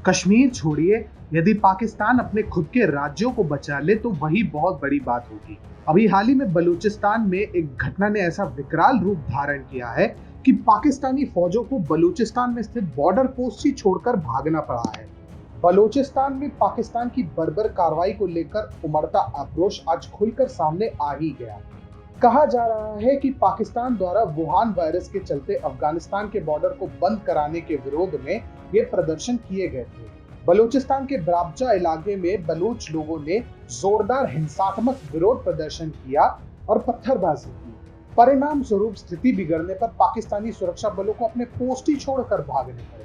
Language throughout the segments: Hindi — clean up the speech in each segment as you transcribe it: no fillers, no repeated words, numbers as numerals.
कश्मीर छोड़िए, यदि पाकिस्तान अपने खुद के राज्यों को बचा ले तो वही बहुत बड़ी बात होगी। अभी हाल ही में बलूचिस्तान में एक घटना ने ऐसा विकराल रूप धारण किया है कि पाकिस्तानी फौजों को बलूचिस्तान में स्थित बॉर्डर पोस्ट ही छोड़कर भागना पड़ा है। बलूचिस्तान में पाकिस्तान की बर्बर कार्रवाई को लेकर उमड़ता आक्रोश आज खुलकर सामने आ ही गया। कहा जा रहा है कि पाकिस्तान द्वारा वुहान वायरस के चलते अफगानिस्तान के बॉर्डर को बंद कराने के विरोध में ये प्रदर्शन किए गए थे। बलूचिस्तान के ब्राबजा इलाके में बलूच लोगों ने जोरदार हिंसात्मक विरोध प्रदर्शन किया और पत्थरबाजी की। परिणाम स्वरूप स्थिति बिगड़ने पर पाकिस्तानी सुरक्षा बलों को अपने पोस्ट ही छोड़कर भागने पड़े।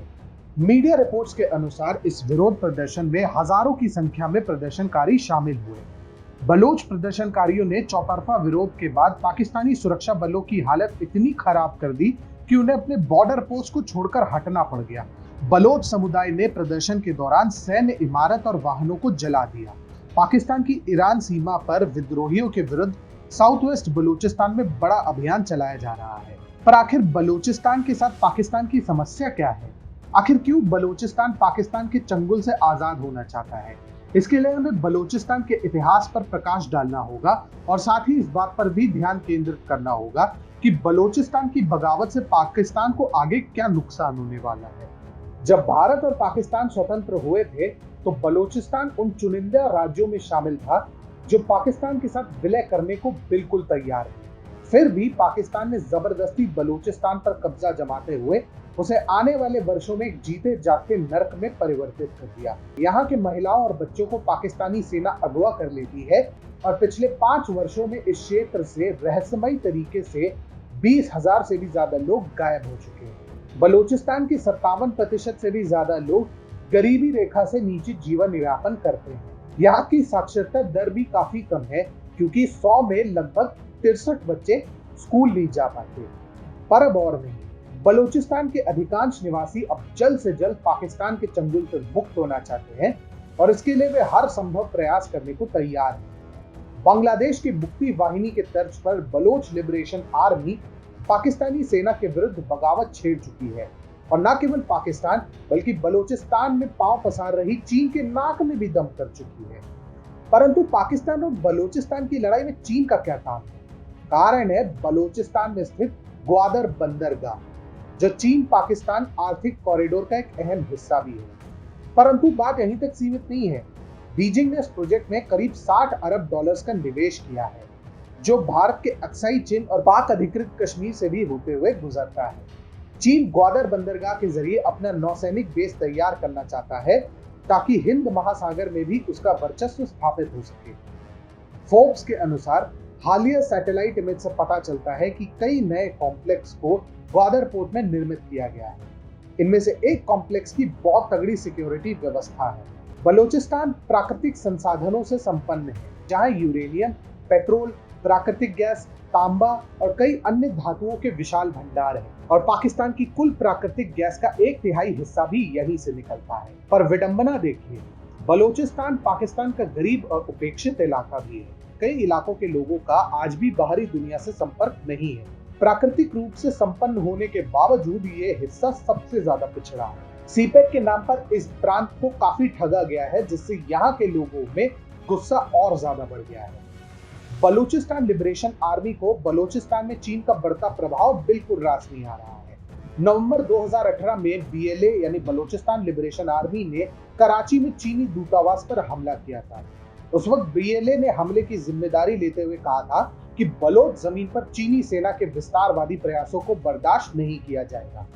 मीडिया रिपोर्ट्स के अनुसार इस विरोध प्रदर्शन में हजारों की संख्या में प्रदर्शनकारी शामिल हुए। बलूच प्रदर्शनकारियों ने चौतरफा विरोध के बाद पाकिस्तानी सुरक्षा बलों की हालत इतनी खराब कर दी कि उन्हें अपने बॉर्डर पोस्ट को छोड़कर हटना पड़ गया। बलोच समुदाय ने प्रदर्शन के दौरान सैन्य इमारत और वाहनों को जला दिया। पाकिस्तान की ईरान सीमा पर विद्रोहियों के विरुद्ध साउथ वेस्ट बलूचिस्तान में बड़ा अभियान चलाया जा रहा है। पर आखिर बलूचिस्तान के साथ पाकिस्तान की समस्या क्या है? आखिर क्यों बलूचिस्तान पाकिस्तान के चंगुल से आजाद होना चाहता है? इसके लिए हमें बलूचिस्तान के इतिहास पर प्रकाश डालना होगा और साथ ही इस बात पर भी ध्यान केंद्रित करना होगा कि बलूचिस्तान की बगावत से पाकिस्तान को आगे क्या नुकसान होने वाला है। जब भारत और पाकिस्तान स्वतंत्र हुए थे तो बलूचिस्तान उन चुनिंदा राज्यों में शामिल था जो पाकिस्तान के साथ विलय करने को बिल्कुल तैयार थे। फिर भी पाकिस्तान ने जबरदस्ती बलूचिस्तान पर कब्जा जमाते हुए उसे आने वाले वर्षों में जीते जागते नर्क में परिवर्तित कर दिया। यहाँ के महिलाओं और बच्चों को पाकिस्तानी सेना अगवा कर लेती है और पिछले 5 वर्षों में इस क्षेत्र से रहस्यमयी तरीके से 20,000 से भी ज्यादा लोग गायब हो चुके हैं। बलूचिस्तान के 57% से भी ज्यादा लोग गरीबी रेखा से नीचे जीवन यापन करते हैं। यहाँ की साक्षरता दर भी काफी कम है क्योंकि 100 में लगभग 63 बच्चे स्कूल नहीं जा पाते। पर अब और नहीं, बलूचिस्तान के अधिकांश निवासी अब जल्द से जल्द पाकिस्तान के चंगुल से मुक्त होना चाहते हैं और इसके लिए वे हर संभव प्रयास करने को तैयार हैं। बांग्लादेश की मुक्ति वाहिनी के तर्ज पर बलोच लिबरेशन आर्मी पाकिस्तानी सेना के विरुद्ध बगावत छेड़ चुकी है और न केवल पाकिस्तान बल्कि बलूचिस्तान में पांव पसार रही चीन के नाक में भी दम कर चुकी है। परंतु पाकिस्तान और बलूचिस्तान की लड़ाई में चीन का क्या काम है? कारण है बलूचिस्तान में स्थित ग्वादर बंदरगाह, जो चीन पाकिस्तान आर्थिक कॉरिडोर का एक अहम हिस्सा भी है। परंतु बात यहीं तक सीमित नहीं है। बीजिंग ने इस प्रोजेक्ट में करीब $60 अरब का निवेश किया है, जो भारत के अक्साई चीन और पाक अधिकृत कश्मीर से भी होते हुए गुजरता है। चीन ग्वादर बंदरगाह के जरिए अपना नौसैनिक बेस तैयार करना चाहता है ताकि हिंद महासागर में भी उसका वर्चस्व स्थापित हो सके। फोर्ब्स के अनुसार हालिया सैटेलाइट इमेज से पता चलता है कि कई नए कॉम्प्लेक्स को ग्वादर पोर्ट में निर्मित किया गया है। इनमें से एक कॉम्प्लेक्स की बहुत तगड़ी सिक्योरिटी व्यवस्था है। बलूचिस्तान प्राकृतिक संसाधनों से संपन्न है, जहां यूरेनियम, पेट्रोल, प्राकृतिक गैस, तांबा और कई अन्य धातुओं के विशाल भंडार हैं और पाकिस्तान की कुल प्राकृतिक गैस का 1/3 हिस्सा भी यहीं से निकलता है। पर विडंबना देखिए, बलूचिस्तान पाकिस्तान का गरीब और उपेक्षित इलाका भी है। कई इलाकों के लोगों का आज भी बाहरी दुनिया से संपर्क नहीं है। प्राकृतिक रूप से संपन्न होने के बावजूद ये हिस्सा सबसे ज्यादा पिछड़ा है। सीपेक के नाम पर इस प्रांत को काफी ठगा गया है, जिससे यहाँ के लोगों में गुस्सा और ज्यादा बढ़ गया है। बलूचिस्तान लिबरेशन आर्मी को बलूचिस्तान में चीन का बढ़ता प्रभाव बिल्कुल रास नहीं आ रहा है। नवंबर 2018 में बीएलए यानी बलूचिस्तान लिबरेशन आर्मी ने कराची में चीनी दूतावास पर हमला किया था। उस वक्त बीएलए ने हमले की जिम्मेदारी लेते हुए कहा था कि बलोच जमीन पर चीनी सेना के विस्तारवादी प्रयासों को बर्दाश्त नहीं किया जाएगा।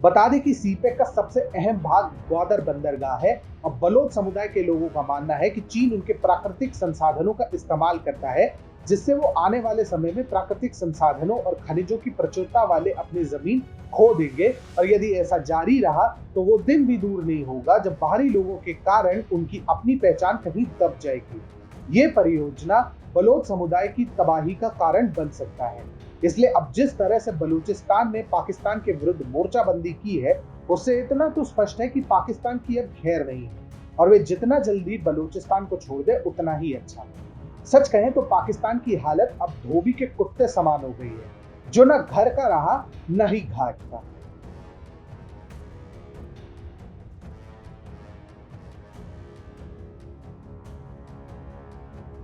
बता दें कि सीपेक का सबसे अहम भाग ग्वादर बंदरगाह है और बलोच समुदाय के लोगों का मानना है कि चीन उनके प्राकृतिक संसाधनों का इस्तेमाल करता है, जिससे वो आने वाले समय में प्राकृतिक संसाधनों और खनिजों की प्रचुरता वाले अपनी जमीन खो देंगे और यदि ऐसा जारी रहा तो वो दिन भी दूर नहीं होगा जब बाहरी लोगों के कारण उनकी अपनी पहचान कहीं दब जाएगी। ये परियोजना बलोच समुदाय की तबाही का कारण बन सकता है। इसलिए अब जिस तरह से बलूचिस्तान ने पाकिस्तान के विरुद्ध मोर्चाबंदी की है, उससे इतना तो स्पष्ट है कि पाकिस्तान की अब खैर नहीं है और वे जितना जल्दी बलूचिस्तान को छोड़ दे उतना ही अच्छा। सच कहें तो पाकिस्तान की हालत अब धोबी के कुत्ते समान हो गई है, जो न घर का रहा न ही घाट का।